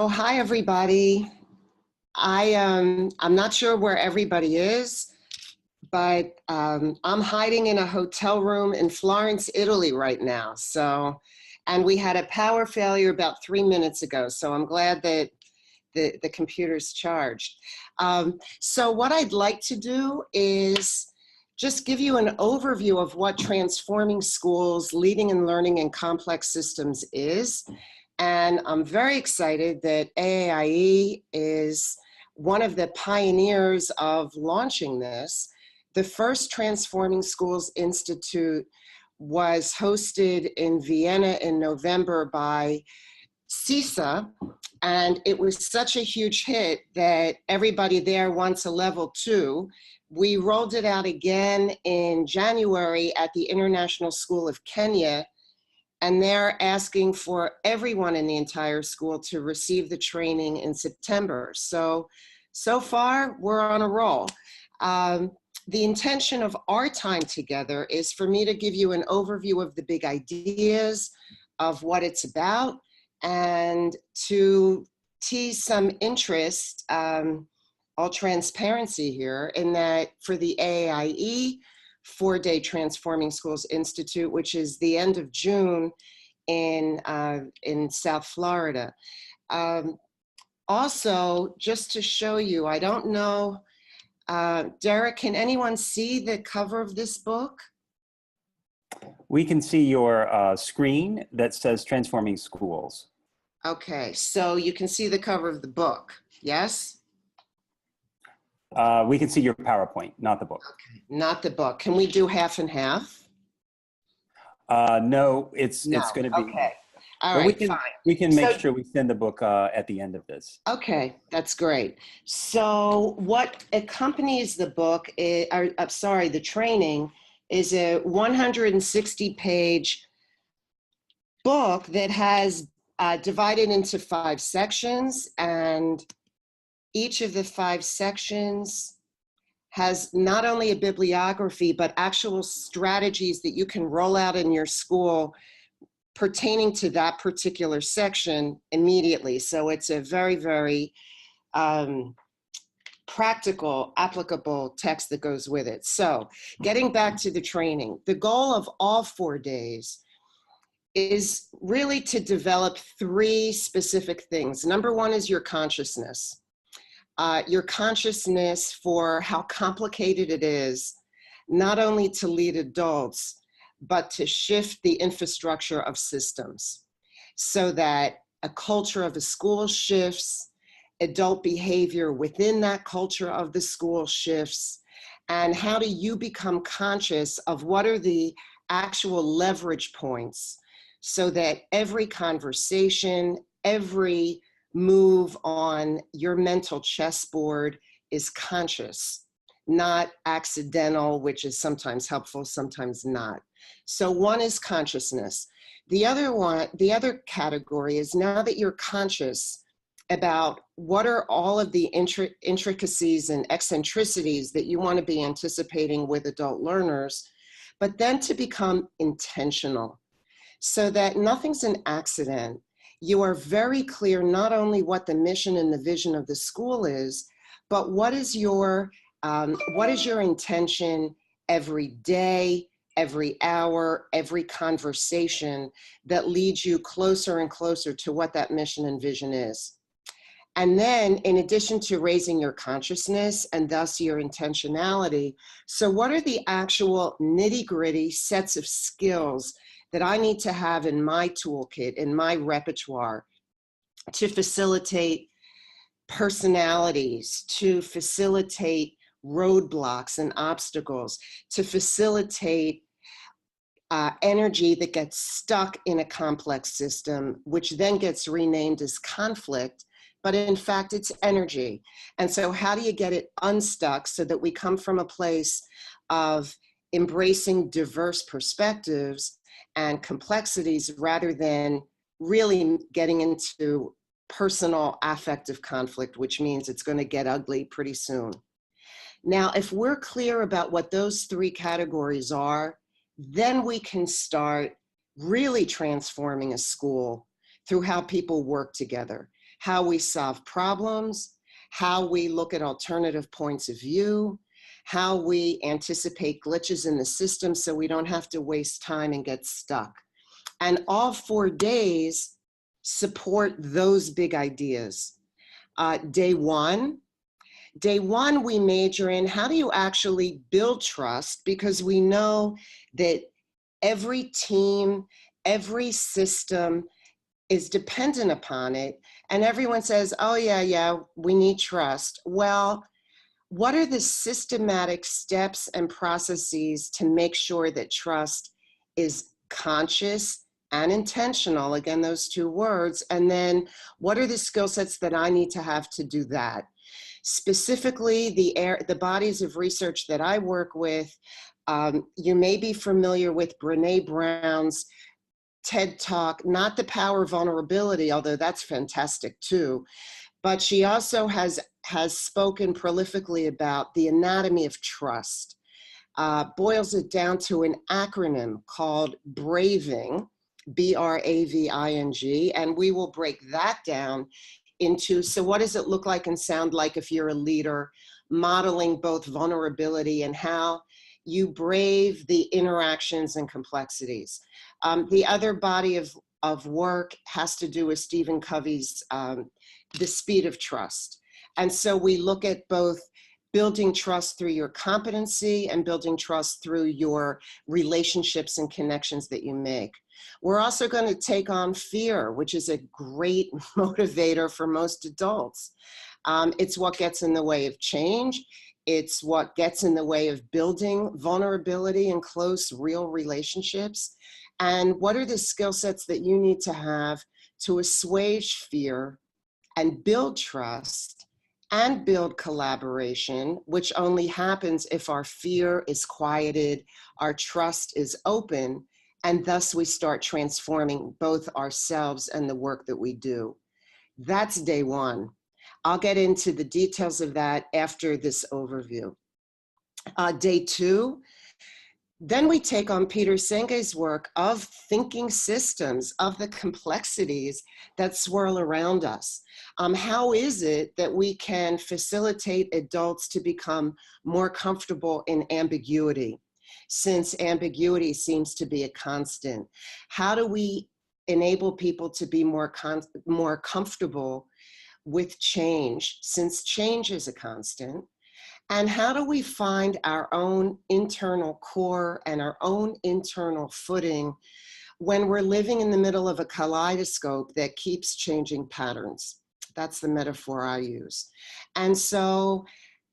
Hi everybody. I'm not sure where everybody is, but I'm hiding in a hotel room in Florence, Italy right now. And we had a power failure about 3 minutes ago, so I'm glad that the computer's charged. So what I'd like to do is just give you an overview of what transforming schools, leading and learning in complex systems is. And I'm very excited that AAIE is one of the pioneers of launching this. The first Transforming Schools Institute was hosted in Vienna in November by CISA, and it was such a huge hit that everybody there wants a level 2. We rolled it out again in January at the International School of Kenya, and they're asking for everyone in the entire school to receive the training in September. So far, we're on a roll. The intention of our time together is for me to give you an overview of the big ideas of what it's about and to tease some interest, all transparency here, in that for the AAIE 4-day Transforming Schools Institute, which is the end of June in South Florida. Also, just to show you, I don't know, Derek, can anyone see the cover of this book? We can see your screen that says Transforming Schools. Okay, so you can see the cover of the book, yes? We can see your PowerPoint, not the book. Okay, not the book. Can we do half and half? No, it's going to be. Okay, all right, fine. We can make sure we send the book at the end of this. Okay, that's great. So what accompanies the book, the training, is a 160-page book that has divided into 5 sections, and each of the 5 sections has not only a bibliography, but actual strategies that you can roll out in your school pertaining to that particular section immediately. So it's a very, very practical, applicable text that goes with it. So getting back to the training, the goal of all 4 days is really to develop 3 specific things. Number 1 is your consciousness. Your consciousness for how complicated it is, not only to lead adults, but to shift the infrastructure of systems so that a culture of a school shifts, adult behavior within that culture of the school shifts, and how do you become conscious of what are the actual leverage points so that every conversation, every move on your mental chessboard is conscious, not accidental, which is sometimes helpful, sometimes not. So 1 is consciousness. The other category is, now that you're conscious about what are all of the intricacies and eccentricities that you want to be anticipating with adult learners, but then to become intentional so that nothing's an accident. You are very clear not only what the mission and the vision of the school is, but what is your intention every day, every hour, every conversation that leads you closer and closer to what that mission and vision is. And then, in addition to raising your consciousness and thus your intentionality, so what are the actual nitty-gritty sets of skills that I need to have in my toolkit, in my repertoire, to facilitate personalities, to facilitate roadblocks and obstacles, to facilitate energy that gets stuck in a complex system, which then gets renamed as conflict, but in fact it's energy. And so how do you get it unstuck so that we come from a place of embracing diverse perspectives and complexities rather than really getting into personal affective conflict, which means it's going to get ugly pretty soon. Now, if we're clear about what those 3 categories are, then we can start really transforming a school through how people work together, how we solve problems, how we look at alternative points of view, how we anticipate glitches in the system so we don't have to waste time and get stuck. And all 4 days support those big ideas. Day one, we major in how do you actually build trust, because we know that every team, every system is dependent upon it. And everyone says, oh yeah, we need trust. Well, what are the systematic steps and processes to make sure that trust is conscious and intentional? Again, those 2 words. And then what are the skill sets that I need to have to do that? Specifically, the bodies of research that I work with, you may be familiar with Brené Brown's TED Talk, not the power of vulnerability, although that's fantastic too, but she also has spoken prolifically about the anatomy of trust, boils it down to an acronym called BRAVING, B-R-A-V-I-N-G, and we will break that down into, so what does it look like and sound like if you're a leader, modeling both vulnerability and how you brave the interactions and complexities. The other body of work has to do with Stephen Covey's The Speed of Trust. And so we look at both building trust through your competency and building trust through your relationships and connections that you make. We're also going to take on fear, which is a great motivator for most adults. It's what gets in the way of change. It's what gets in the way of building vulnerability and close, real relationships. And what are the skill sets that you need to have to assuage fear and build trust and build collaboration, which only happens if our fear is quieted, our trust is open, and thus we start transforming both ourselves and the work that we do. That's day one. I'll get into the details of that after this overview. Day two, then we take on Peter Senge's work of thinking systems, of the complexities that swirl around us. How is it that we can facilitate adults to become more comfortable in ambiguity, since ambiguity seems to be a constant? How do we enable people to be more comfortable with change, since change is a constant? And how do we find our own internal core and our own internal footing when we're living in the middle of a kaleidoscope that keeps changing patterns? That's the metaphor I use. And so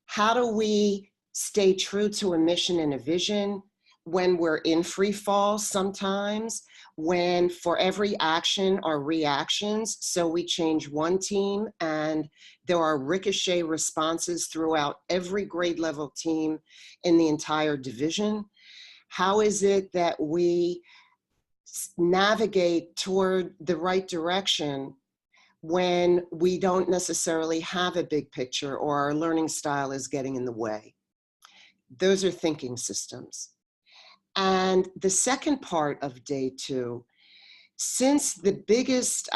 how do we stay true to a mission and a vision when we're in free fall sometimes, when for every action are reactions? So we change one team and there are ricochet responses throughout every grade level team in the entire division. How is it that we navigate toward the right direction when we don't necessarily have a big picture or our learning style is getting in the way? Those are thinking systems. And the second part of day two, since the biggest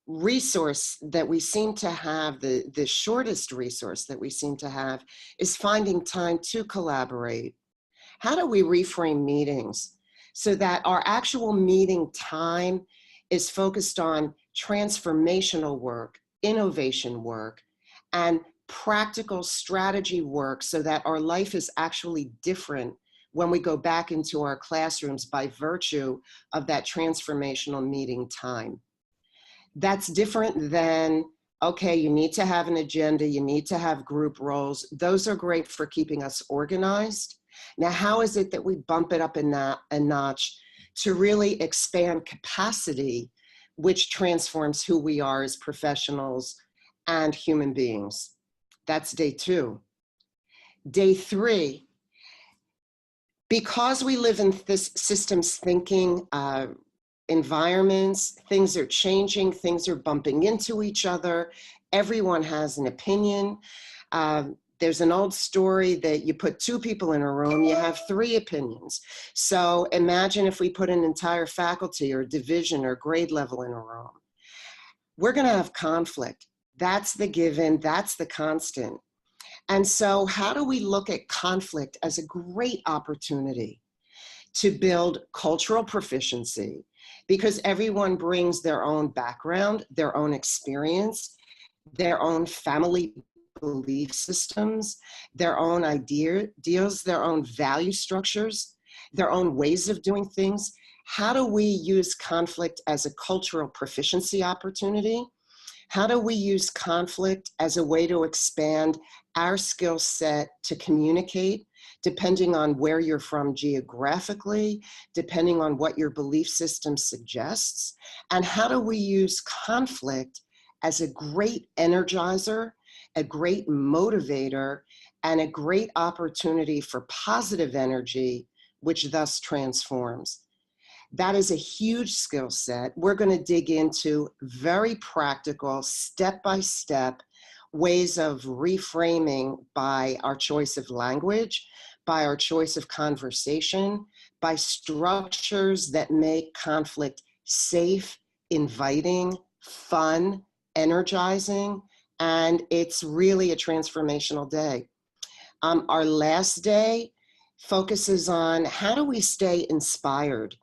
resource that we seem to have, the shortest resource that we seem to have, is finding time to collaborate. How do we reframe meetings so that our actual meeting time is focused on transformational work, innovation work, and practical strategy work, so that our life is actually different when we go back into our classrooms by virtue of that transformational meeting time? That's different than, okay, you need to have an agenda, you need to have group roles. Those are great for keeping us organized. Now, how is it that we bump it up a notch to really expand capacity, which transforms who we are as professionals and human beings? That's day two. Day three, because we live in this systems thinking environments, things are changing, things are bumping into each other, everyone has an opinion. There's an old story that you put two people in a room, you have three opinions. So imagine if we put an entire faculty or division or grade level in a room. we're going to have conflict. That's the given, that's the constant. And so how do we look at conflict as a great opportunity to build cultural proficiency? Because everyone brings their own background, their own experience, their own family belief systems, their own ideas, their own value structures, their own ways of doing things. How do we use conflict as a cultural proficiency opportunity? How do we use conflict as a way to expand our skill set to communicate, depending on where you're from geographically, depending on what your belief system suggests? And how do we use conflict as a great energizer, a great motivator, and a great opportunity for positive energy, which thus transforms? That is a huge skill set. We're going to dig into very practical, step-by-step ways of reframing by our choice of language, by our choice of conversation, by structures that make conflict safe, inviting, fun, energizing, and it's really a transformational day. Our last day focuses on how do we stay inspired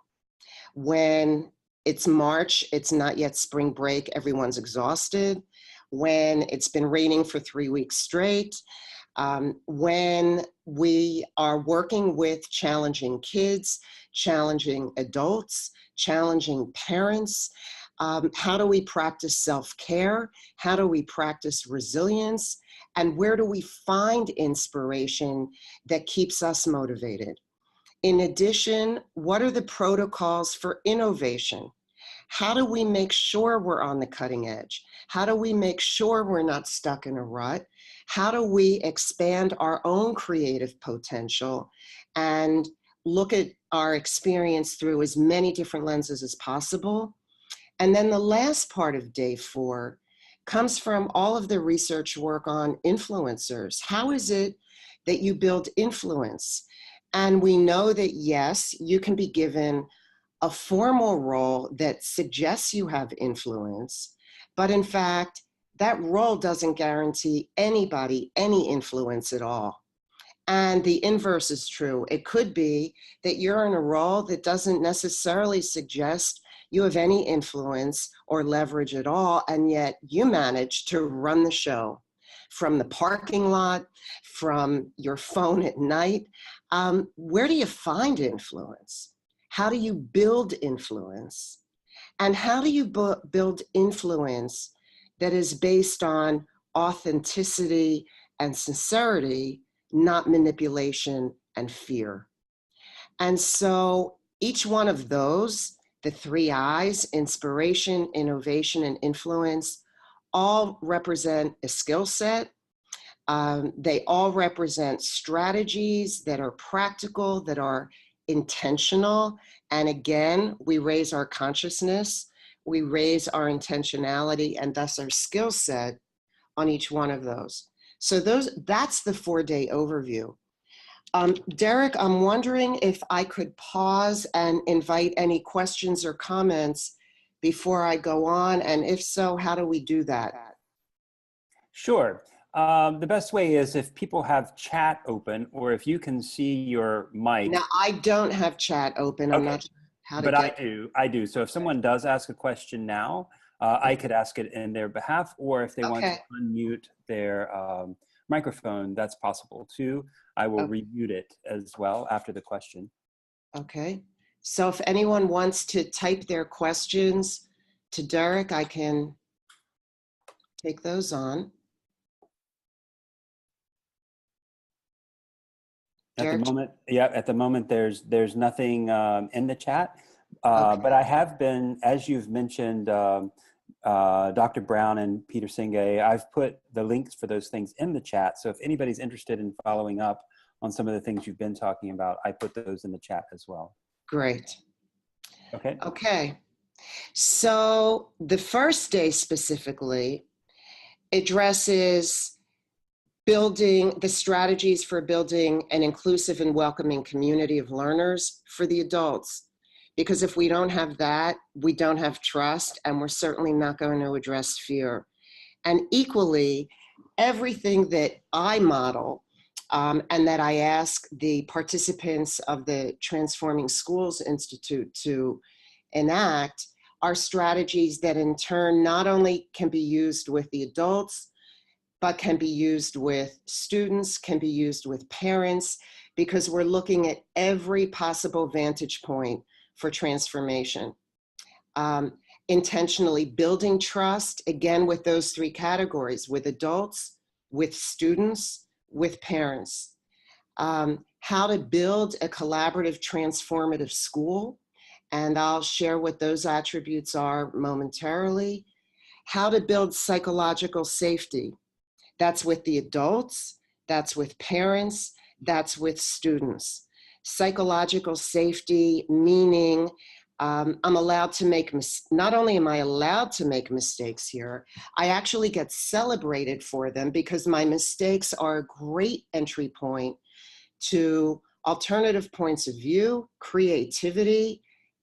when it's March, it's not yet spring break, everyone's exhausted, when it's been raining for 3 weeks straight, when we are working with challenging kids, challenging adults, challenging parents. How do we practice self-care? How do we practice resilience? And where do we find inspiration that keeps us motivated? In addition, what are the protocols for innovation? How do we make sure we're on the cutting edge? How do we make sure we're not stuck in a rut? How do we expand our own creative potential and look at our experience through as many different lenses as possible? And then the last part of day 4 comes from all of the research work on influencers. How is it that you build influence? And we know that, yes, you can be given a formal role that suggests you have influence, but in fact, that role doesn't guarantee anybody any influence at all. And the inverse is true. It could be that you're in a role that doesn't necessarily suggest you have any influence or leverage at all, and yet you manage to run the show from the parking lot, from your phone at night. Where do you find influence? How do you build influence? And how do you build influence that is based on authenticity and sincerity, not manipulation and fear? And so each one of those, the 3 I's, inspiration, innovation, and influence, all represent a skill set. They all represent strategies that are practical, that are intentional. And again, we raise our consciousness, we raise our intentionality, and thus our skill set on each one of those. So that's the 4-day overview. Derek, I'm wondering if I could pause and invite any questions or comments before I go on, and if so, how do we do that? Sure. The best way is if people have chat open, or if you can see your mic. Now, I don't have chat open. I'm not sure how to get it. I do. So if someone does ask a question now, I could ask it in their behalf, or if they want to unmute their microphone, that's possible too. I will remute it as well after the question. Okay. So if anyone wants to type their questions to Derek, I can take those on. At the moment, there's nothing in the chat, but I have been, as you've mentioned, Dr. Brown and Peter Singay, I've put the links for those things in the chat. So if anybody's interested in following up on some of the things you've been talking about, I put those in the chat as well. Great. Okay. Okay. So the first day specifically addresses building the strategies for building an inclusive and welcoming community of learners for the adults. Because if we don't have that, we don't have trust, and we're certainly not going to address fear. And equally, everything that I model and that I ask the participants of the Transforming Schools Institute to enact are strategies that in turn not only can be used with the adults, but can be used with students, can be used with parents, because we're looking at every possible vantage point for transformation. Intentionally building trust, again, with those three categories, with adults, with students, with parents. How to build a collaborative, transformative school, and I'll share what those attributes are momentarily. How to build psychological safety. That's with the adults, that's with parents, that's with students. Psychological safety, meaning I'm allowed to make, not only am I allowed to make mistakes here, I actually get celebrated for them because my mistakes are a great entry point to alternative points of view, creativity,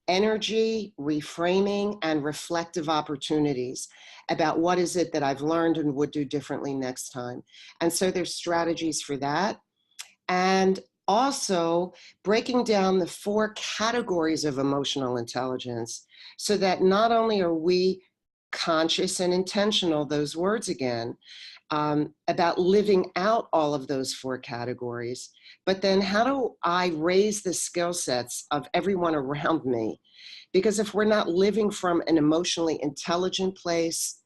energy, reframing, and reflective opportunities about what is it that I've learned and would do differently next time. And so there's strategies for that. And also breaking down the 4 categories of emotional intelligence so that not only are we conscious and intentional, those words again, about living out all of those 4 categories, but then how do I raise the skill sets of everyone around me? Because if we're not living from an emotionally intelligent place,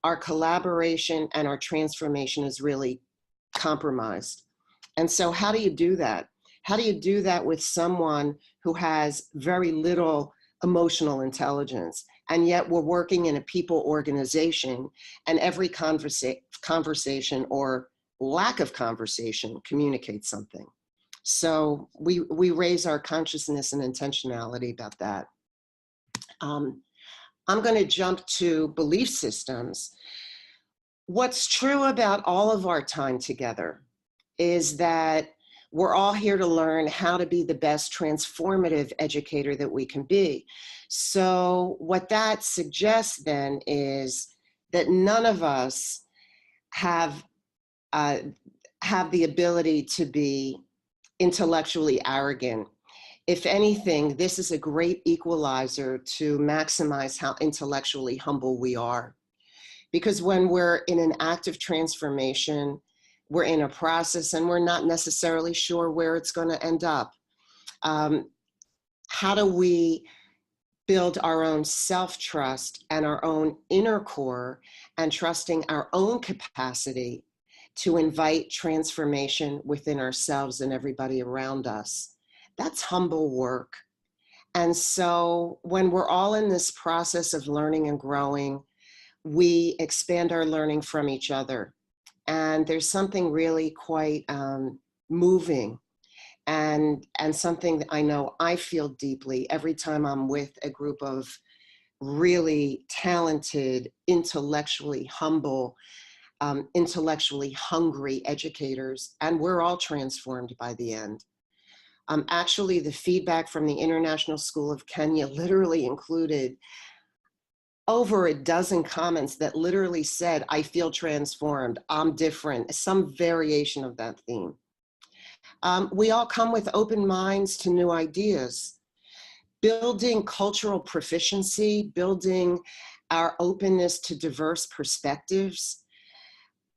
our collaboration and our transformation is really compromised. And so how do you do that? How do you do that with someone who has very little emotional intelligence? And yet we're working in a people organization, and every conversation or lack of conversation communicates something. So we raise our consciousness and intentionality about that. I'm going to jump to belief systems. What's true about all of our time together is that we're all here to learn how to be the best transformative educator that we can be. So what that suggests then is that none of us have the ability to be intellectually arrogant. If anything, this is a great equalizer to maximize how intellectually humble we are. Because when we're in an active transformation, we're in a process and we're not necessarily sure where it's going to end up. How do we build our own self-trust and our own inner core and trusting our own capacity to invite transformation within ourselves and everybody around us? That's humble work. And so when we're all in this process of learning and growing, we expand our learning from each other. And there's something really quite moving and something that I know I feel deeply every time I'm with a group of really talented, intellectually humble, intellectually hungry educators, and we're all transformed by the end. Actually, the feedback from the International School of Kenya literally included over a dozen comments that literally said, I feel transformed, I'm different, some variation of that theme. We all come with open minds to new ideas. Building cultural proficiency, building our openness to diverse perspectives,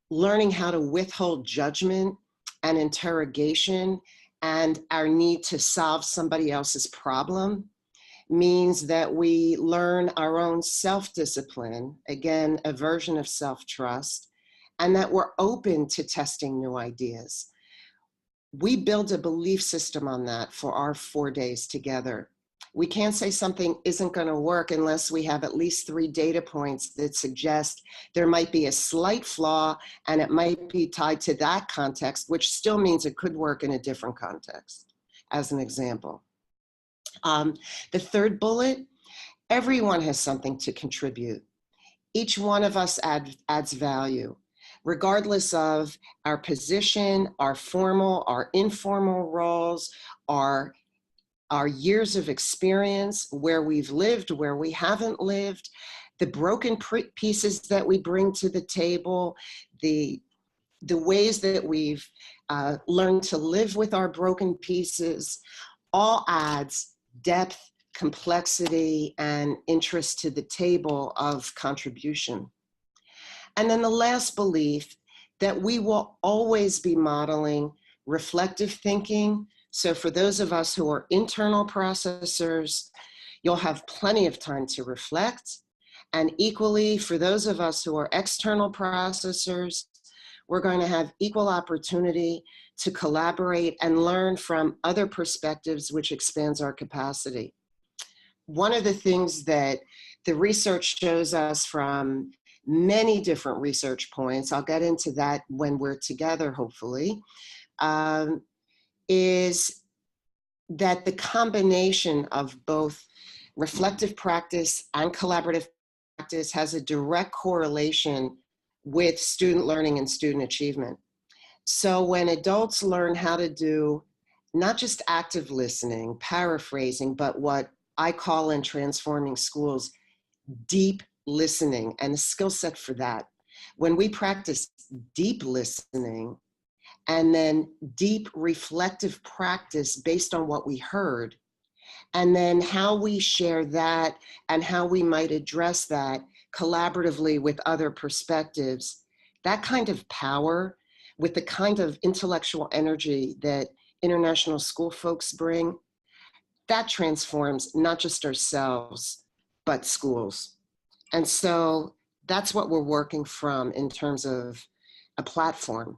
learning how to withhold judgment and interrogation and our need to solve somebody else's problem means that we learn our own self-discipline, again, a version of self-trust, and that we're open to testing new ideas. We build a belief system on that for our 4 days together. We can't say something isn't going to work unless we have at least 3 data points that suggest there might be a slight flaw and it might be tied to that context, which still means it could work in a different context, as an example. The third bullet, everyone has something to contribute. Each one of us adds value, regardless of our position, our formal, our informal roles, our our years of experience, where we've lived, where we haven't lived, the broken pieces that we bring to the table, the ways that we've learned to live with our broken pieces, all adds depth, complexity, and interest to the table of contribution. And then the last belief, that we will always be modeling reflective thinking. So for those of us who are internal processors, you'll have plenty of time to reflect. And equally, for those of us who are external processors, we're going to have equal opportunity to collaborate and learn from other perspectives, which expands our capacity. One of the things that the research shows us from many different research points, I'll get into that when we're together, hopefully, is that the combination of both reflective practice and collaborative practice has a direct correlation with student learning and student achievement. So when adults learn how to do not just active listening, paraphrasing, but what I call in transforming schools, deep listening, and a skill set for that. When we practice deep listening and then deep reflective practice based on what we heard, and then how we share that and how we might address that collaboratively with other perspectives, that kind of power with the kind of intellectual energy that international school folks bring, that transforms not just ourselves, but schools. And so that's what we're working from in terms of a platform.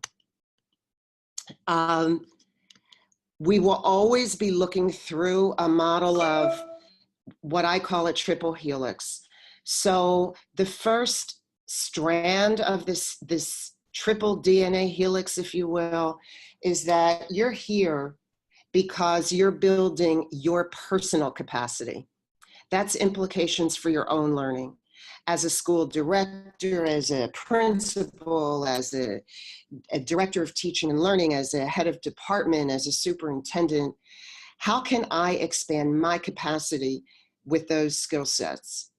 We will always be looking through a model of what I call a triple helix. So the first strand of this triple DNA helix, if you will, is that you're here because you're building your personal capacity. That's implications for your own learning. As a school director, as a principal, as a director of teaching and learning, as a head of department, as a superintendent, how can I expand my capacity with those skill sets?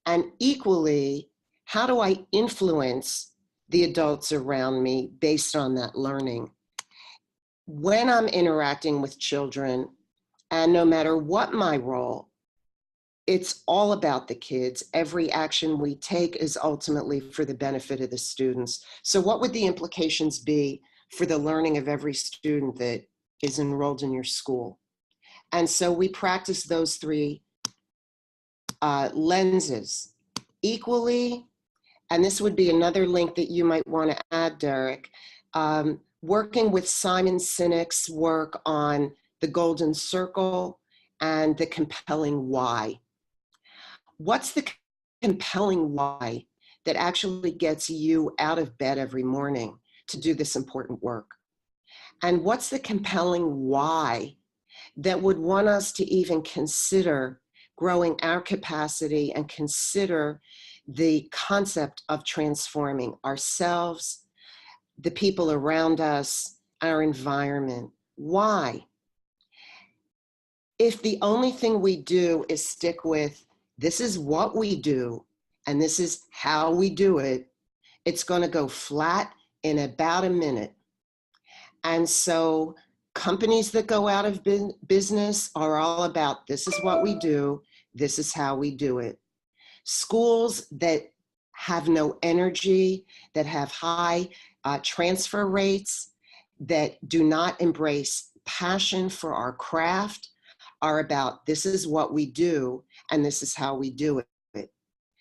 And equally, how do I influence the adults around me based on that learning? When I'm interacting with children, and no matter what my role, it's all about the kids. Every action we take is ultimately for the benefit of the students. So what would the implications be for the learning of every student that is enrolled in your school? And so we practice those three lenses equally. And this would be another link that you might want to add, Derek. Working with Simon Sinek's work on the golden circle and the compelling why. What's the compelling why that actually gets you out of bed every morning to do this important work? And what's the compelling why that would want us to even consider growing our capacity and consider the concept of transforming ourselves, the people around us, our environment? Why? If the only thing we do is stick with, this is what we do, and this is how we do it, it's going to go flat in about a minute. And so companies that go out of business are all about, this is what we do, this is how we do it. Schools that have no energy, that have high transfer rates, that do not embrace passion for our craft, are about, this is what we do, and this is how we do it.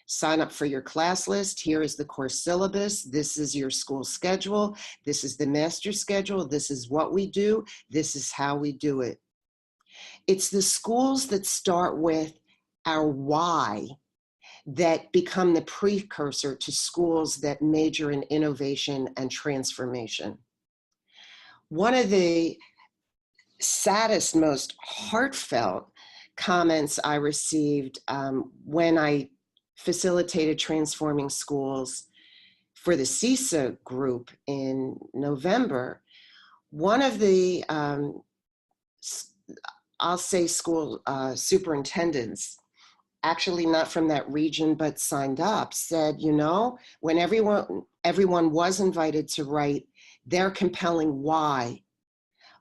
Sign up for your class list. Here is the course syllabus. This is your school schedule. This is the master schedule. This is what we do. This is how we do it. It's the schools that start with our why that become the precursor to schools that major in innovation and transformation. One of the saddest, most heartfelt comments I received when I facilitated Transforming Schools for the CISA group in November, one of the I'll say school superintendents, actually not from that region, but signed up, said, you know, when everyone was invited to write their compelling why,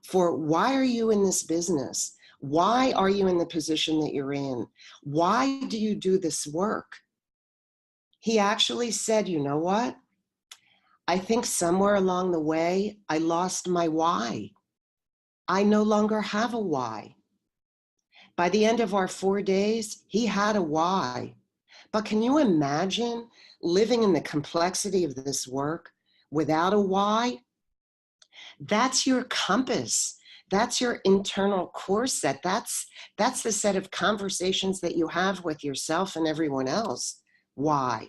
for why are you in this business? Why are you in the position that you're in? Why do you do this work? He actually said, you know what? I think somewhere along the way, I lost my why. I no longer have a why. By the end of our 4 days, he had a why. But can you imagine living in the complexity of this work without a why? That's your compass. That's your internal course set. That's the set of conversations that you have with yourself and everyone else. Why?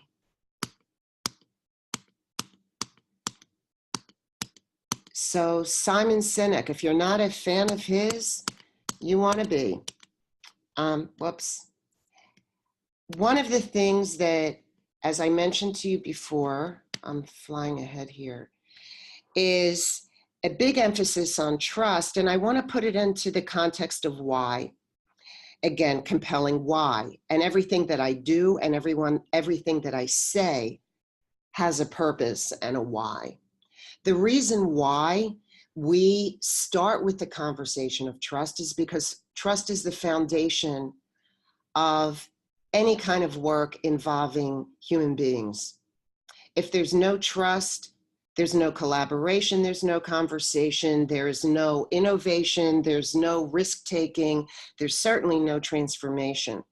So Simon Sinek, if you're not a fan of his, you want to be. Whoops. One of the things that, as I mentioned to you before, I'm flying ahead here, is a big emphasis on trust. And I want to put it into the context of why. Again, compelling why. And everything that I do and everything that I say has a purpose and a why. The reason why we start with the conversation of trust is because trust is the foundation of any kind of work involving human beings. If there's no trust, there's no collaboration, there's no conversation, there's no innovation, there's no risk-taking, there's certainly no transformation.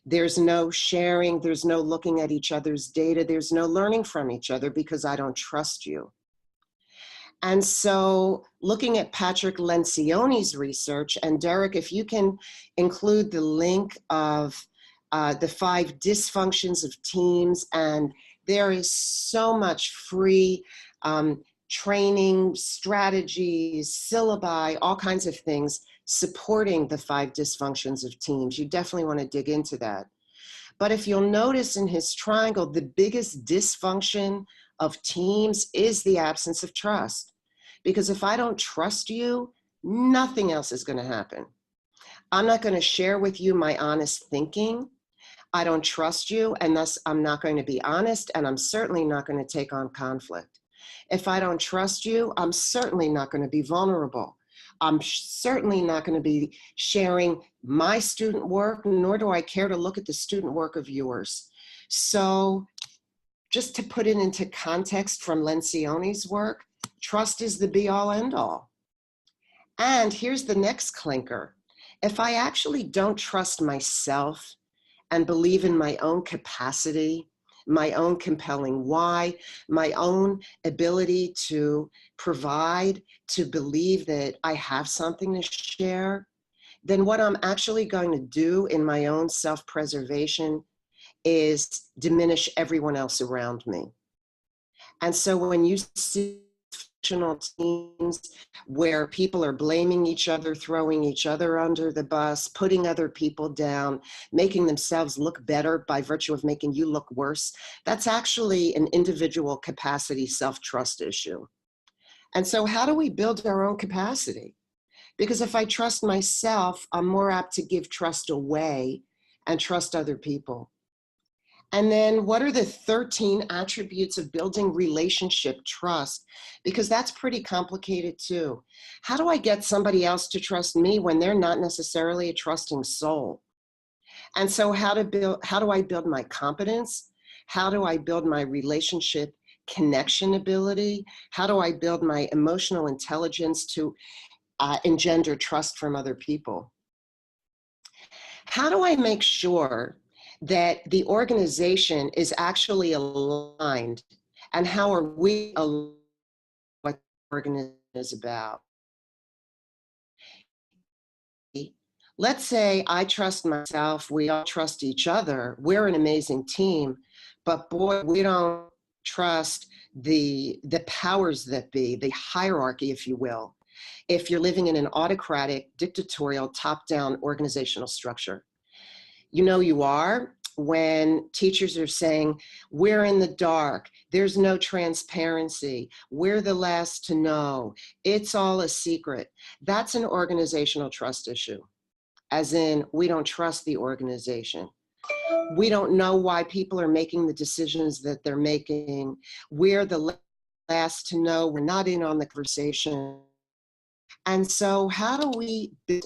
There's no sharing, there's no looking at each other's data, there's no learning from each other because I don't trust you. And so looking at Patrick Lencioni's research, and Derek, if you can include the link of the 5 dysfunctions of teams, and there is so much free training, strategies, syllabi, all kinds of things supporting the 5 dysfunctions of teams. You definitely want to dig into that. But if you'll notice in his triangle, the biggest dysfunction of teams is the absence of trust. Because if I don't trust you, nothing else is going to happen. I'm not going to share with you my honest thinking. I don't trust you, and thus I'm not going to be honest, and I'm certainly not going to take on conflict. If I don't trust you, I'm certainly not going to be vulnerable. I'm certainly not going to be sharing my student work, nor do I care to look at the student work of yours. So just to put it into context from Lencioni's work, trust is the be-all, end-all. And here's the next clinker. If I actually don't trust myself and believe in my own capacity, my own compelling why, my own ability to provide, to believe that I have something to share, then what I'm actually going to do in my own self-preservation is diminish everyone else around me. And so when you see functional teams where people are blaming each other, throwing each other under the bus, putting other people down, making themselves look better by virtue of making you look worse, that's actually an individual capacity self-trust issue. And so how do we build our own capacity? Because if I trust myself, I'm more apt to give trust away and trust other people. And then what are the 13 attributes of building relationship trust? Because that's pretty complicated too. How do I get somebody else to trust me when they're not necessarily a trusting soul? And so how do I build my competence? How do I build my relationship connection ability? How do I build my emotional intelligence to engender trust from other people? How do I make sure that the organization is actually aligned, and how are we aligned with what the organization is about? Let's say I trust myself, we all trust each other, we're an amazing team, but boy, we don't trust the powers that be, the hierarchy, if you will, if you're living in an autocratic, dictatorial, top-down organizational structure. You know you are when teachers are saying, we're in the dark, there's no transparency, we're the last to know, it's all a secret. That's an organizational trust issue. as in we don't trust the organization. We don't know why people are making the decisions that they're making. We're the last to know. We're not in on the conversation. And so how do we build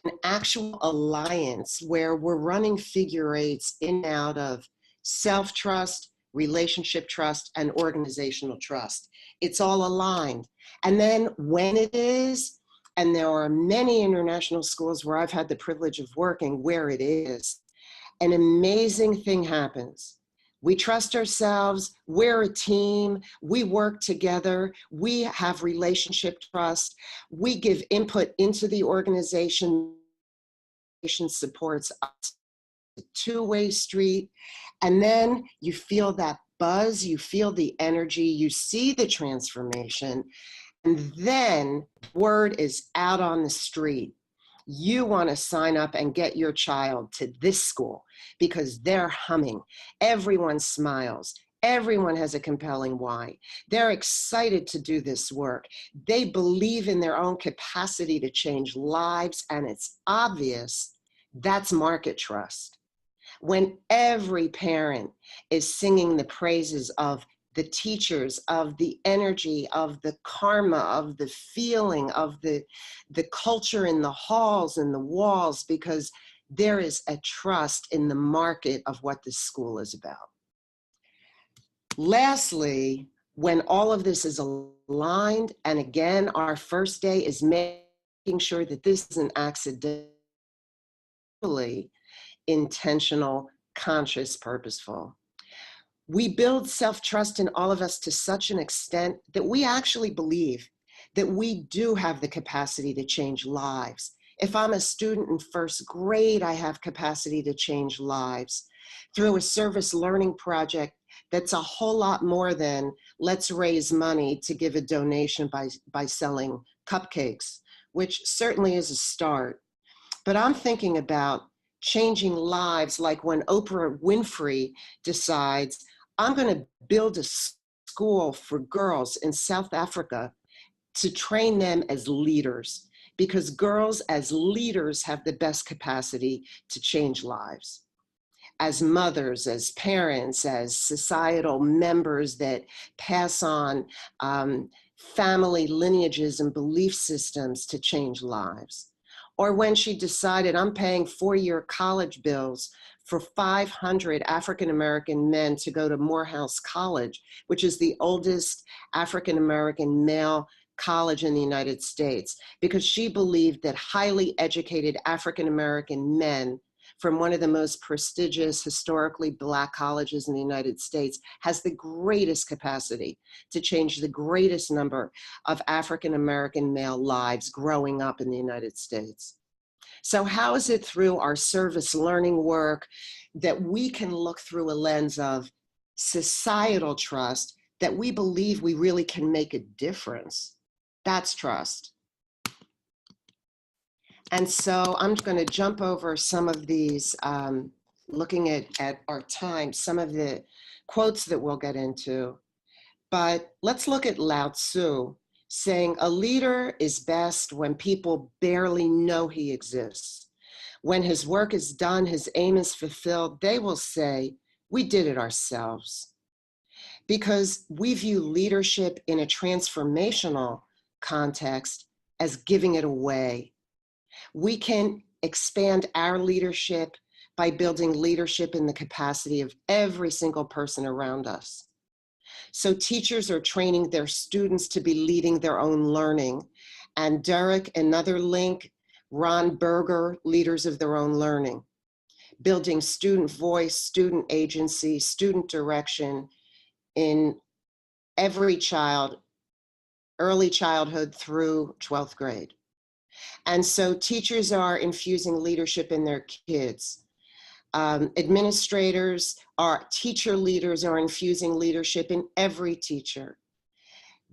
an actual alliance where we're running figure eights in and out of self-trust, relationship trust, and organizational trust? It's all aligned. And then when it is, and there are many international schools where I've had the privilege of working where it is, an amazing thing happens. We trust ourselves, we're a team, we work together, we have relationship trust, we give input into the organization supports us, a two-way street, and then you feel that buzz, you feel the energy, you see the transformation, and then word is out on the street. You want to sign up and get your child to this school because they're humming. Everyone smiles. Everyone has a compelling why. They're excited to do this work. They believe in their own capacity to change lives, and it's obvious that's market trust. When every parent is singing the praises of the teachers, of the energy, of the karma, of the feeling, of the culture in the halls and the walls, because there is a trust in the market of what this school is about. Lastly, when all of this is aligned, and again, our first day is making sure that this isn't accidentally intentional, conscious, purposeful. We build self-trust in all of us to such an extent that we actually believe that we do have the capacity to change lives. If I'm a student in first grade, I have capacity to change lives through a service learning project that's a whole lot more than let's raise money to give a donation by selling cupcakes, which certainly is a start. But I'm thinking about changing lives, like when Oprah Winfrey decides, I'm going to build a school for girls in South Africa to train them as leaders, because girls as leaders have the best capacity to change lives. As mothers, as parents, as societal members that pass on family lineages and belief systems to change lives. Or when she decided, I'm paying 4-year college bills for 500 African-American men to go to Morehouse College, which is the oldest African-American male college in the United States, because she believed that highly educated African-American men from one of the most prestigious historically Black colleges in the United States has the greatest capacity to change the greatest number of African-American male lives growing up in the United States. So how is it through our service learning work that we can look through a lens of societal trust that we believe we really can make a difference? That's trust. And so I'm going to jump over some of these, looking at our time, some of the quotes that we'll get into. But let's look at Lao Tzu saying, a leader is best when people barely know he exists. When his work is done, his aim is fulfilled, they will say, we did it ourselves. Because we view leadership in a transformational context as giving it away. We can expand our leadership by building leadership in the capacity of every single person around us. So teachers are training their students to be leading their own learning. And Derek, another link, Ron Berger, leaders of their own learning. Building student voice, student agency, student direction in every child, early childhood through 12th grade. And so teachers are infusing leadership in their kids. Administrators, teacher leaders are infusing leadership in every teacher.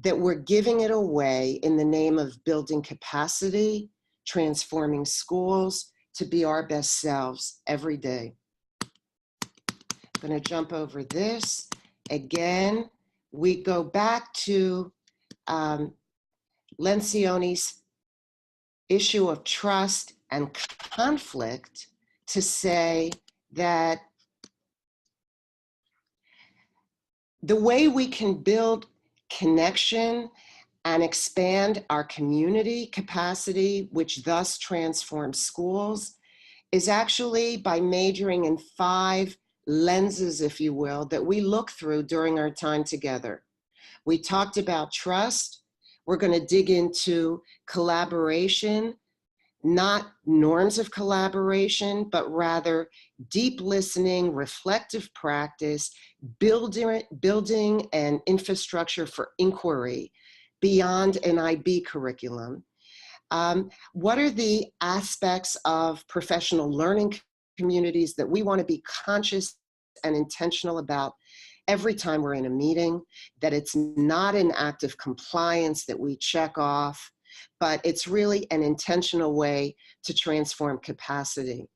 That we're giving it away in the name of building capacity, transforming schools to be our best selves every day. I'm going to jump over this. Again, we go back to Lencioni's issue of trust and conflict to say that the way we can build connection and expand our community capacity, which thus transforms schools, is actually by majoring in 5 lenses, if you will, that we look through during our time together. We talked about trust. We're going to dig into collaboration, not norms of collaboration, but rather deep listening, reflective practice, building an infrastructure for inquiry beyond an IB curriculum. What are the aspects of professional learning communities that we want to be conscious and intentional about every time we're in a meeting, that it's not an act of compliance that we check off, but it's really an intentional way to transform capacity?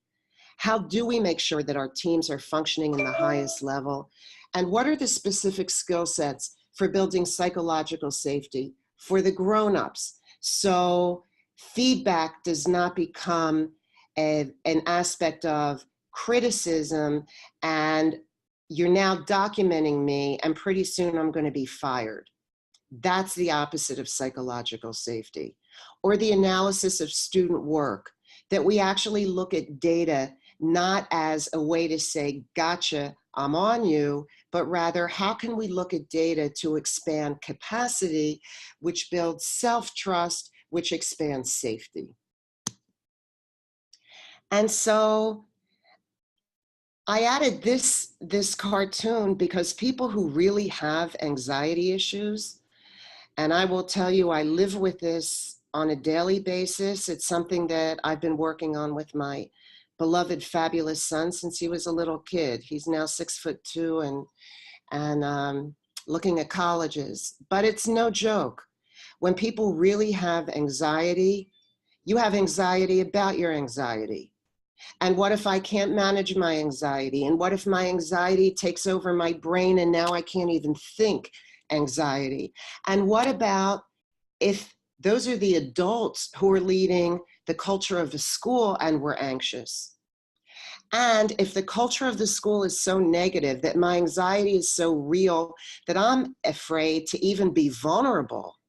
How do we make sure that our teams are functioning in the highest level? And what are the specific skill sets for building psychological safety for the grown-ups? So feedback does not become an aspect of criticism and you're now documenting me and pretty soon I'm going to be fired. That's the opposite of psychological safety. Or the analysis of student work, that we actually look at data not as a way to say, gotcha, I'm on you, but rather how can we look at data to expand capacity, which builds self-trust, which expands safety. And so I added this cartoon because people who really have anxiety issues, and I will tell you, I live with this on a daily basis. It's something that I've been working on with my beloved, fabulous son since he was a little kid. He's now 6'2" and looking at colleges, but it's no joke. When people really have anxiety, you have anxiety about your anxiety. And what if I can't manage my anxiety? And what if my anxiety takes over my brain and now I can't even think anxiety? And what about if those are the adults who are leading the culture of the school and we're anxious? And if the culture of the school is so negative that my anxiety is so real that I'm afraid to even be vulnerable,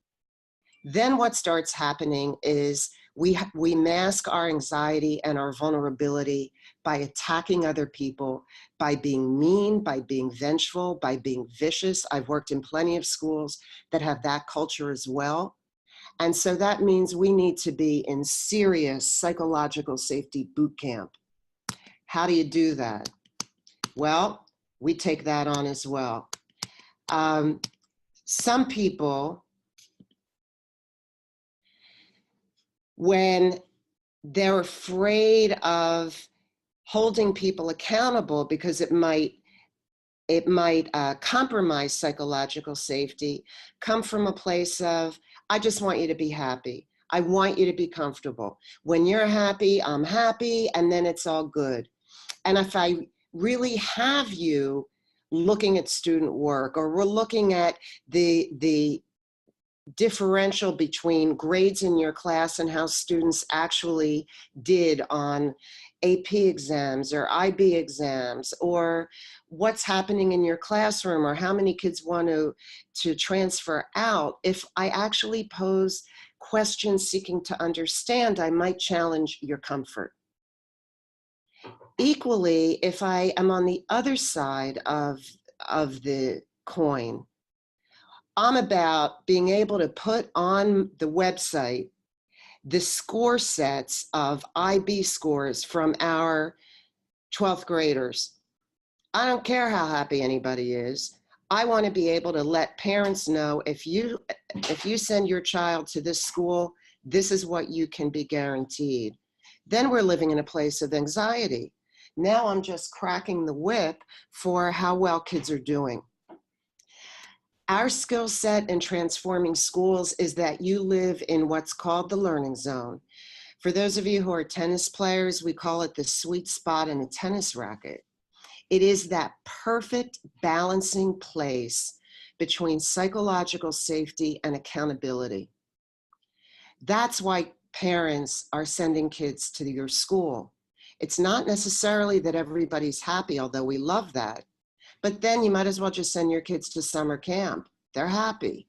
then what starts happening is we mask our anxiety and our vulnerability by attacking other people, by being mean, by being vengeful, by being vicious. I've worked in plenty of schools that have that culture as well. And so that means we need to be in serious psychological safety boot camp. How do you do that? Well, we take that on as well. Some people, when they're afraid of holding people accountable because it might compromise psychological safety, come from a place of, I just want you to be happy. I want you to be comfortable. When you're happy, I'm happy, and then it's all good. And if I really have you looking at student work, or we're looking at the differential between grades in your class and how students actually did on AP exams or IB exams, or what's happening in your classroom, or how many kids want to transfer out, if I actually pose questions seeking to understand, I might challenge your comfort. Equally, if I am on the other side of the coin, I'm about being able to put on the website the score sets of IB scores from our 12th graders. I don't care how happy anybody is. I want to be able to let parents know, if you send your child to this school, this is what you can be guaranteed. Then we're living in a place of anxiety. Now I'm just cracking the whip for how well kids are doing. Our skill set in transforming schools is that you live in what's called the learning zone. For those of you who are tennis players, we call it the sweet spot in a tennis racket. It is that perfect balancing place between psychological safety and accountability. That's why parents are sending kids to your school. It's not necessarily that everybody's happy, although we love that. But then you might as well just send your kids to summer camp. They're happy.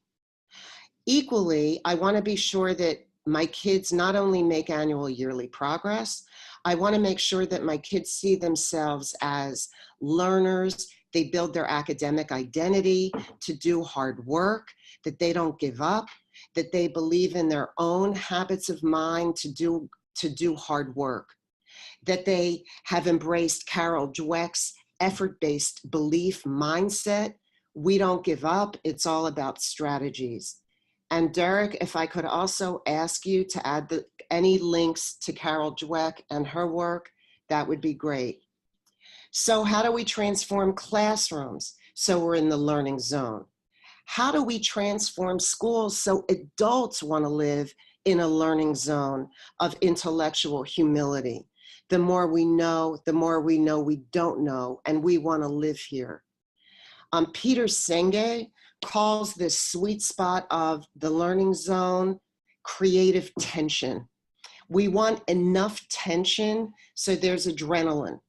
Equally, I want to be sure that my kids not only make annual yearly progress, I want to make sure that my kids see themselves as learners. They build their academic identity to do hard work, that they don't give up, that they believe in their own habits of mind to do hard work, that they have embraced Carol Dweck's effort-based belief mindset. We don't give up. It's all about strategies. And Derek, if I could also ask you to add any links to Carol Dweck and her work, that would be great. So how do we transform classrooms so we're in the learning zone? How do we transform schools so adults want to live in a learning zone of intellectual humility? The more we know we don't know, and we want to live here. Peter Senge calls this sweet spot of the learning zone creative tension. We want enough tension so there's adrenaline.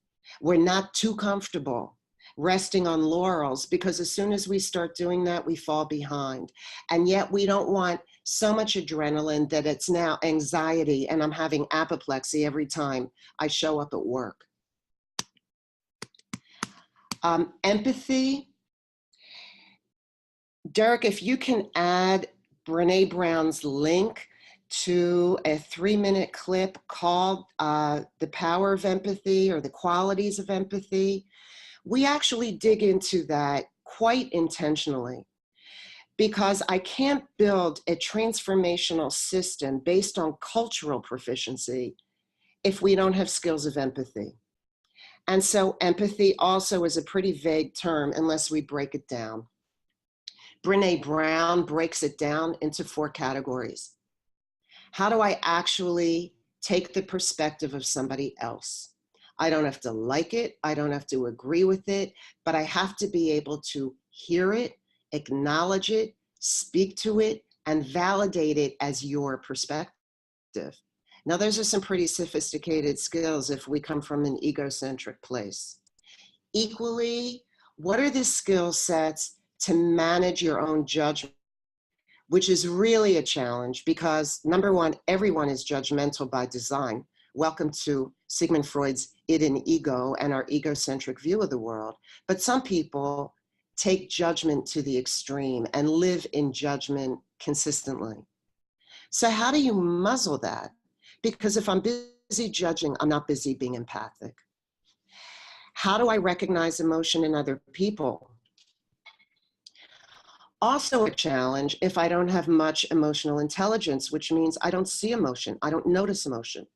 We're not too comfortable resting on laurels, because as soon as we start doing that, we fall behind. And yet we don't want so much adrenaline that it's now anxiety and I'm having apoplexy every time I show up at work. Empathy. Derek, if you can add Brene Brown's link to a 3-minute clip called The Power of Empathy or The Qualities of Empathy, we actually dig into that quite intentionally, because I can't build a transformational system based on cultural proficiency if we don't have skills of empathy. And so empathy also is a pretty vague term unless we break it down. Brene Brown breaks it down into 4 categories. How do I actually take the perspective of somebody else? I don't have to like it, I don't have to agree with it, but I have to be able to hear it, acknowledge it, speak to it, and validate it as your perspective. Now, those are some pretty sophisticated skills if we come from an egocentric place. Equally, what are the skill sets to manage your own judgment, which is really a challenge because, number one, everyone is judgmental by design. Welcome to Sigmund Freud's id and ego and our egocentric view of the world. But some people take judgment to the extreme and live in judgment consistently. So how do you muzzle that? Because if I'm busy judging, I'm not busy being empathic. How do I recognize emotion in other people? Also a challenge if I don't have much emotional intelligence, which means I don't see emotion, I don't notice emotion.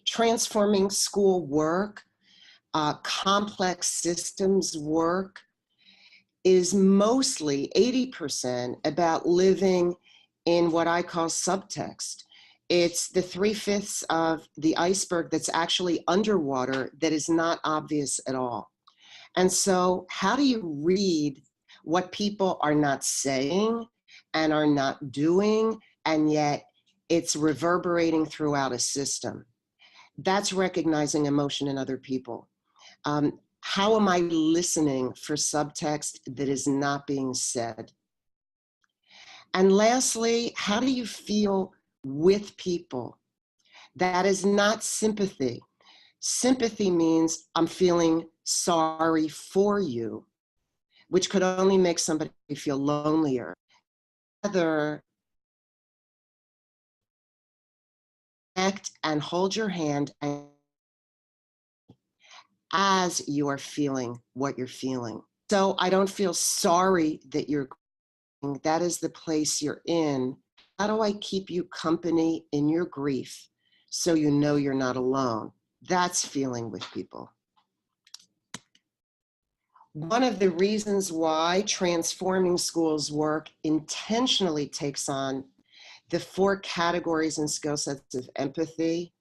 Transforming school work, complex systems work is mostly 80% about living in what I call subtext. It's the 3/5 of the iceberg that's actually underwater that is not obvious at all. And so how do you read what people are not saying and are not doing, and yet it's reverberating throughout a system? That's recognizing emotion in other people. How am I listening for subtext that is not being said? And lastly, how do you feel with people? That is not sympathy. Sympathy means I'm feeling sorry for you, which could only make somebody feel lonelier. Rather, connect and hold your hand as you are feeling what you're feeling. So I don't feel sorry that you're grieving. That is the place you're in. How do I keep you company in your grief so you know you're not alone? That's feeling with people. One of the reasons why transforming schools work intentionally takes on the 4 categories and skill sets of empathy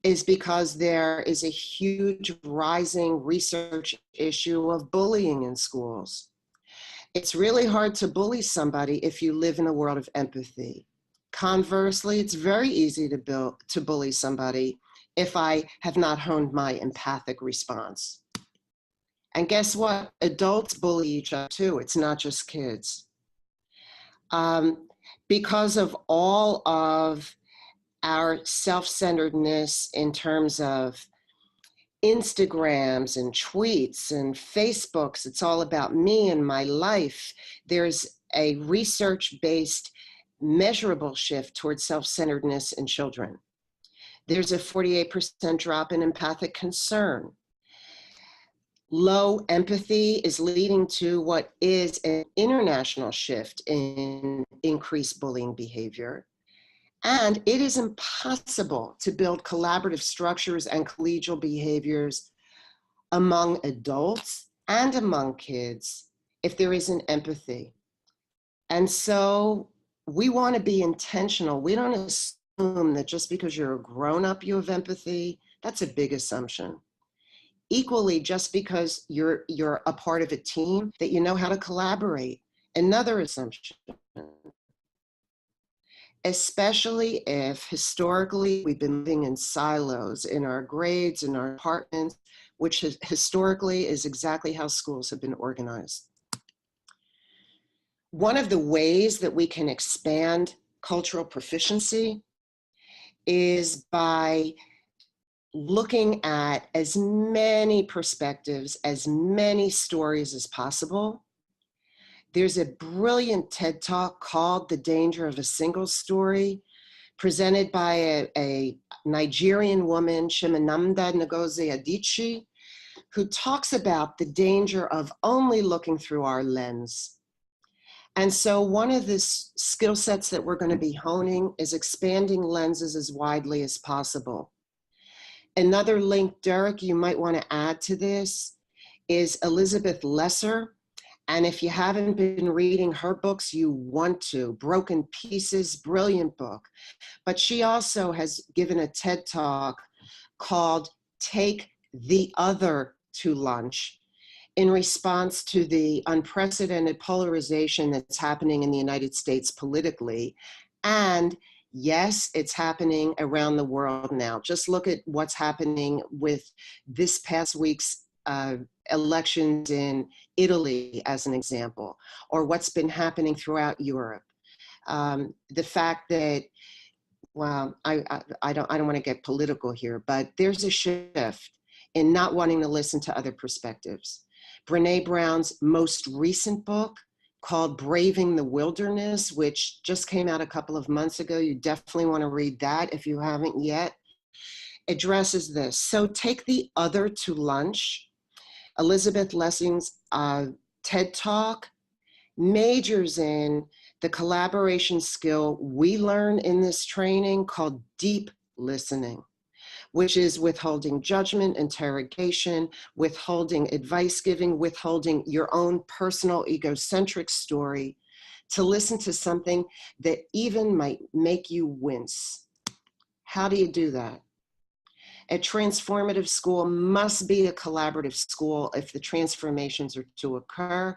is because there is a huge rising research issue of bullying in schools. It's really hard to bully somebody if you live in a world of empathy. Conversely, it's very easy to bully somebody if I have not honed my empathic response. And guess what? Adults bully each other too. It's not just kids. Because of all of our self-centeredness in terms of Instagrams and tweets and Facebooks, it's all about me and my life. There's a research-based measurable shift towards self-centeredness in children. There's a 48% drop in empathic concern. Low empathy is leading to what is an international shift in increased bullying behavior. And it is impossible to build collaborative structures and collegial behaviors among adults and among kids if there isn't empathy. And so we want to be intentional. We don't assume that just because you're a grown-up you have empathy. That's a big assumption. Equally, just because you're a part of a team, that you know how to collaborate. Another assumption. Especially if historically we've been living in silos in our grades, in our departments, which historically is exactly how schools have been organized. One of the ways that we can expand cultural proficiency is by looking at as many perspectives, as many stories as possible. There's a brilliant TED Talk called The Danger of a Single Story, presented by a Nigerian woman, Chimamanda Ngozi Adichie, who talks about the danger of only looking through our lens. And so one of the skill sets that we're going to be honing is expanding lenses as widely as possible. Another link, Derek, you might want to add to this is Elizabeth Lesser. And if you haven't been reading her books, you want to. Broken Pieces, brilliant book. But she also has given a TED Talk called Take the Other to Lunch in response to the unprecedented polarization that's happening in the United States politically. And yes, it's happening around the world now. Just look at what's happening with this past week's elections in Italy, as an example, or what's been happening throughout Europe. The fact that, well, I don't want to get political here, but there's a shift in not wanting to listen to other perspectives. Brene Brown's most recent book called Braving the Wilderness, which just came out a couple of months ago. You definitely want to read that if you haven't yet. Addresses this. So take the other to lunch. Elizabeth Lessing's TED Talk majors in the collaboration skill we learn in this training called deep listening, which is withholding judgment, interrogation, withholding advice giving, withholding your own personal egocentric story to listen to something that even might make you wince. How do you do that? A transformative school must be a collaborative school if the transformations are to occur,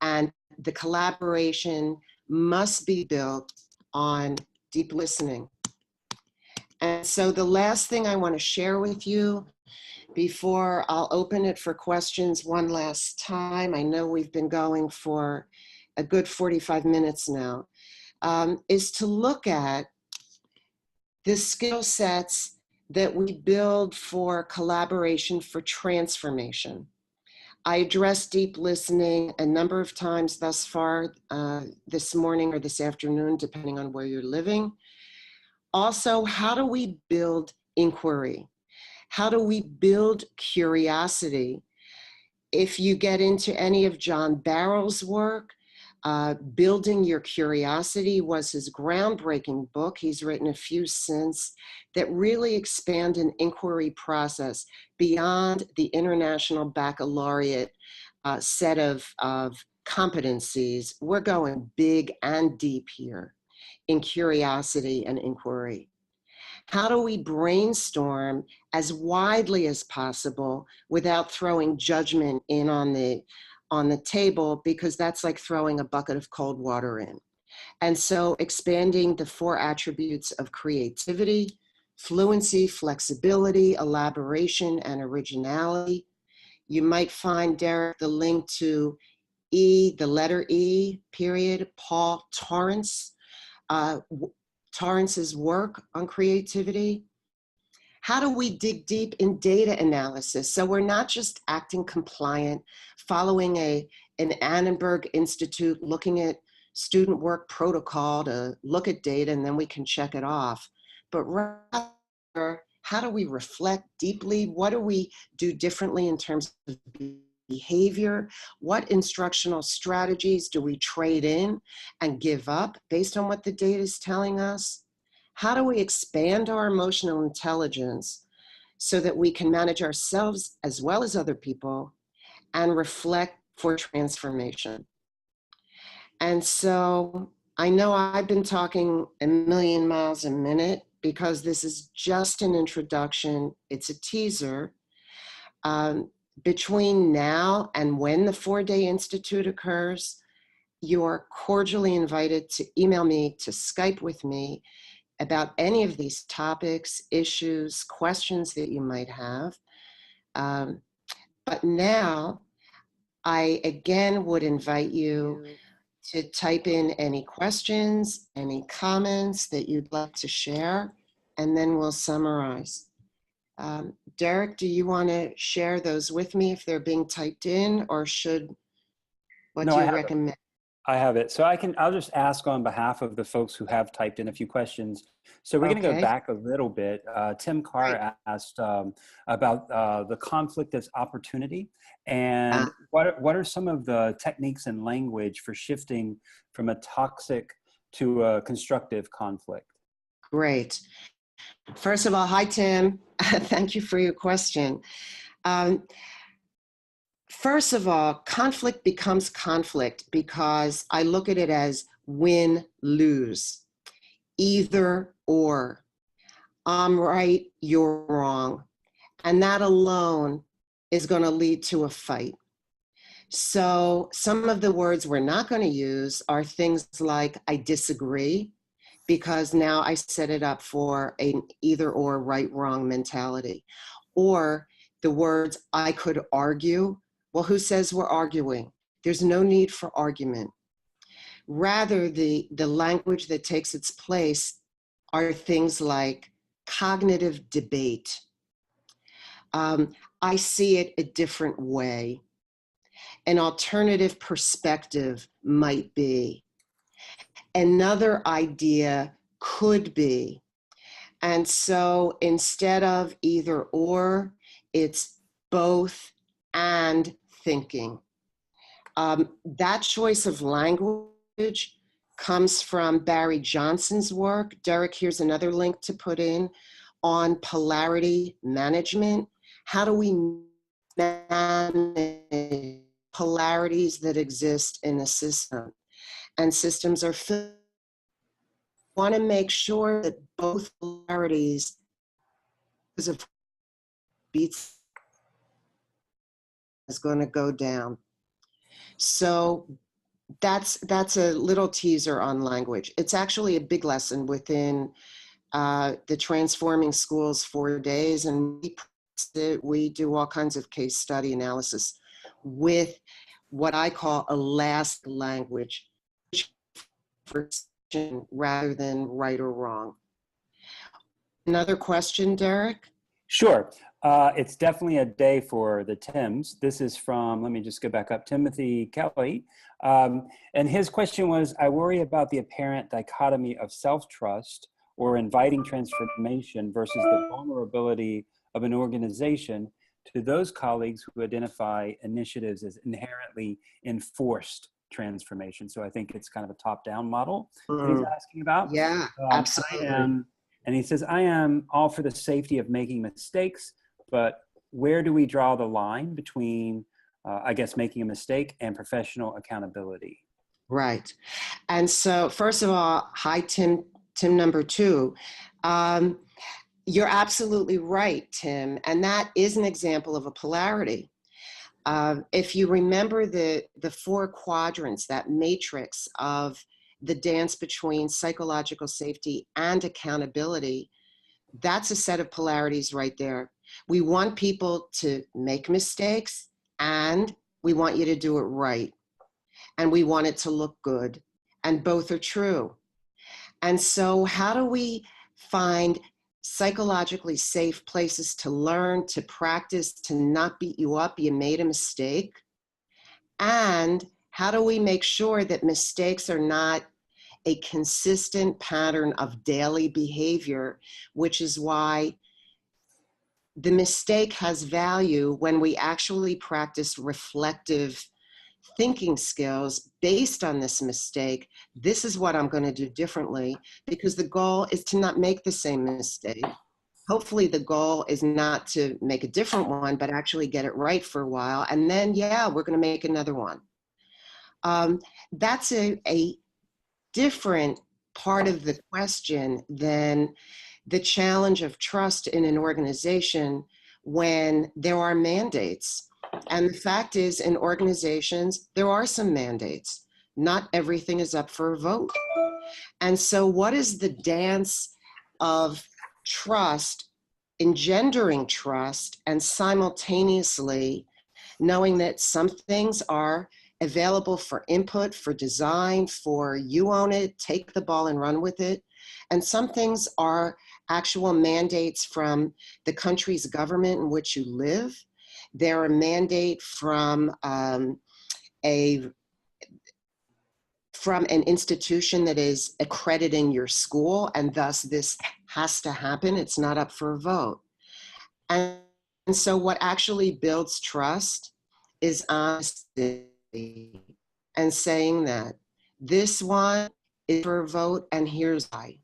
and the collaboration must be built on deep listening. And so the last thing I want to share with you before I'll open it for questions one last time, I know we've been going for a good 45 minutes now, is to look at the skill sets that we build for collaboration for transformation. I addressed deep listening a number of times thus far this morning or this afternoon, depending on where you're living. Also, how do we build inquiry? How do we build curiosity? If you get into any of John Barrow's work, Building Your Curiosity was his groundbreaking book. He's written a few since that really expand an inquiry process beyond the International Baccalaureate set of competencies. We're going big and deep here in curiosity and inquiry. How do we brainstorm as widely as possible without throwing judgment in on the table, because that's like throwing a bucket of cold water in. And so expanding the 4 attributes of creativity, fluency, flexibility, elaboration, and originality. You might find, Derek, the link to the letter E, period, Paul Torrance, Torrance's work on creativity. How do we dig deep in data analysis? So we're not just acting compliant, following an Annenberg Institute, looking at student work protocol to look at data and then we can check it off. But rather, how do we reflect deeply? What do we do differently in terms of behavior? What instructional strategies do we trade in and give up based on what the data is telling us? How do we expand our emotional intelligence so that we can manage ourselves as well as other people and reflect for transformation? And so I know I've been talking a million miles a minute because this is just an introduction. It's a teaser. Between now and when the 4-Day Institute occurs, you are cordially invited to email me, to Skype with me about any of these topics, issues, questions that you might have. But now, I again would invite you to type in any questions, any comments that you'd like to share, and then we'll summarize. Derek, do you want to share those with me if they're being typed in, or what No, do I you have it. recommend? I have it. So I'll just ask on behalf of the folks who have typed in a few questions. So we're going to go Okay, back a little bit. Tim great. Carr asked about the conflict as opportunity, and what are some of the techniques and language for shifting from a toxic to a constructive conflict? Great. First of all, hi, Tim. Thank you for your question. First of all, conflict becomes conflict because I look at it as win, lose, either or. I'm right, you're wrong. And that alone is going to lead to a fight. So some of the words we're not going to use are things like I disagree, because now I set it up for an either or, right, wrong mentality. Or the words I could argue. Well, who says we're arguing? There's no need for argument. Rather, the language that takes its place are things like cognitive debate. I see it a different way. An alternative perspective might be. Another idea could be. And so instead of either or, it's both and thinking. That choice of language comes from Barry Johnson's work. Derek, here's another link to put in on polarity management. How do we manage polarities that exist in a system? And systems are filled. We want to make sure that both polarities, because of beats, is going to go down. So that's a little teaser on language. It's actually a big lesson within the Transforming Schools 4 days, and we do all kinds of case study analysis with what I call a last language, rather than right or wrong. Another question, Derek? Sure. It's definitely a day for the Tims. This is from, let me just go back up, Timothy Kelly. And his question was, I worry about the apparent dichotomy of self-trust or inviting transformation versus the vulnerability of an organization to those colleagues who identify initiatives as inherently enforced transformation. So I think it's kind of a top-down model that he's asking about. Yeah, absolutely. And he says, I am all for the safety of making mistakes, but where do we draw the line between, I guess, making a mistake and professional accountability? Right. And so, first of all, hi, Tim number 2. You're absolutely right, Tim. And that is an example of a polarity. If you remember the 4 quadrants, that matrix of the dance between psychological safety and accountability, that's a set of polarities right there. We want people to make mistakes, and we want you to do it right. And we want it to look good. And both are true. And so how do we find psychologically safe places to learn, to practice, to not beat you up? You made a mistake. And how do we make sure that mistakes are not a consistent pattern of daily behavior, which is why the mistake has value when we actually practice reflective thinking skills based on this mistake. This is what I'm going to do differently, because the goal is to not make the same mistake. Hopefully the goal is not to make a different one, but actually get it right for a while. And then, yeah, we're going to make another one. That's a different part of the question than the challenge of trust in an organization when there are mandates. And the fact is, in organizations, there are some mandates. Not everything is up for a vote. And so what is the dance of trust, engendering trust, and simultaneously knowing that some things are available for input, for design, for you own it, take the ball and run with it. And some things are actual mandates from the country's government in which you live. They're a mandate from an institution that is accrediting your school, and thus this has to happen. It's not up for a vote. And so what actually builds trust is honesty and saying that this one is for a vote and here's why.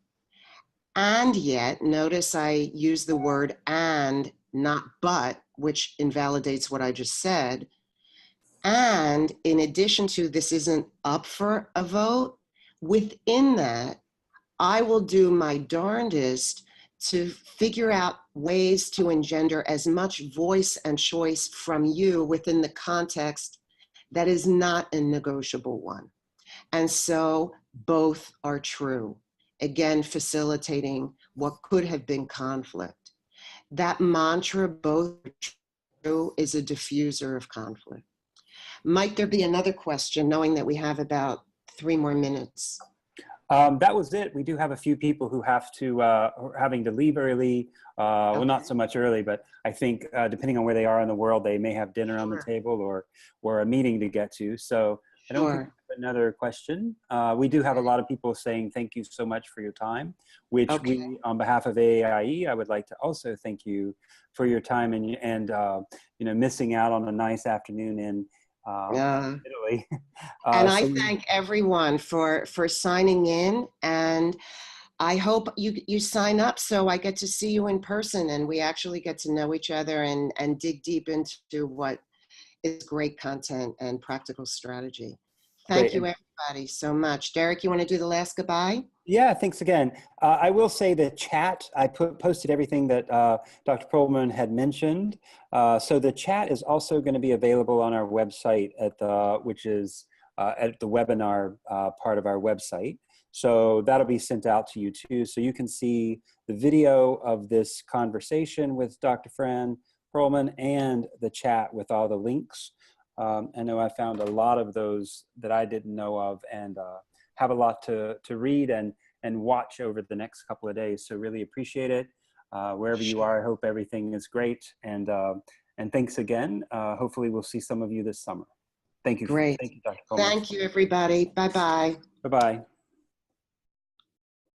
And yet, notice I use the word and, not but, which invalidates what I just said. And in addition to this isn't up for a vote, within that, I will do my darndest to figure out ways to engender as much voice and choice from you within the context that is not a negotiable one. And so both are true. Again, facilitating what could have been conflict. That mantra, both are true, is a diffuser of conflict. Might there be another question, knowing that we have about 3 more minutes? That was it. We do have a few people who have to, are having to leave early. Okay. Well, not so much early, but I think depending on where they are in the world, they may have dinner on the table or a meeting to get to. So I don't think we have another question. We do have a lot of people saying thank you so much for your time, which we, on behalf of AAIE, I would like to also thank you for your time and you know, missing out on a nice afternoon in Italy. And I thank everyone for signing in, and I hope you sign up so I get to see you in person and we actually get to know each other and dig deep into what is great content and practical strategy. Thank you everybody so much. Derek, you want to do the last goodbye? Yeah, thanks again. I will say the chat, I posted everything that Dr. Prolman had mentioned. So the chat is also going to be available on our website which is at the webinar part of our website. So that'll be sent out to you too. So you can see the video of this conversation with Dr. Fran Prolman and the chat with all the links. I know I found a lot of those that I didn't know of, and have a lot to read and watch over the next couple of days. So really appreciate it. Wherever you are, I hope everything is great. And thanks again. Hopefully we'll see some of you this summer. Thank you. Great. Thank you, Dr. Coleman. Thank you, everybody. Bye-bye. Bye-bye.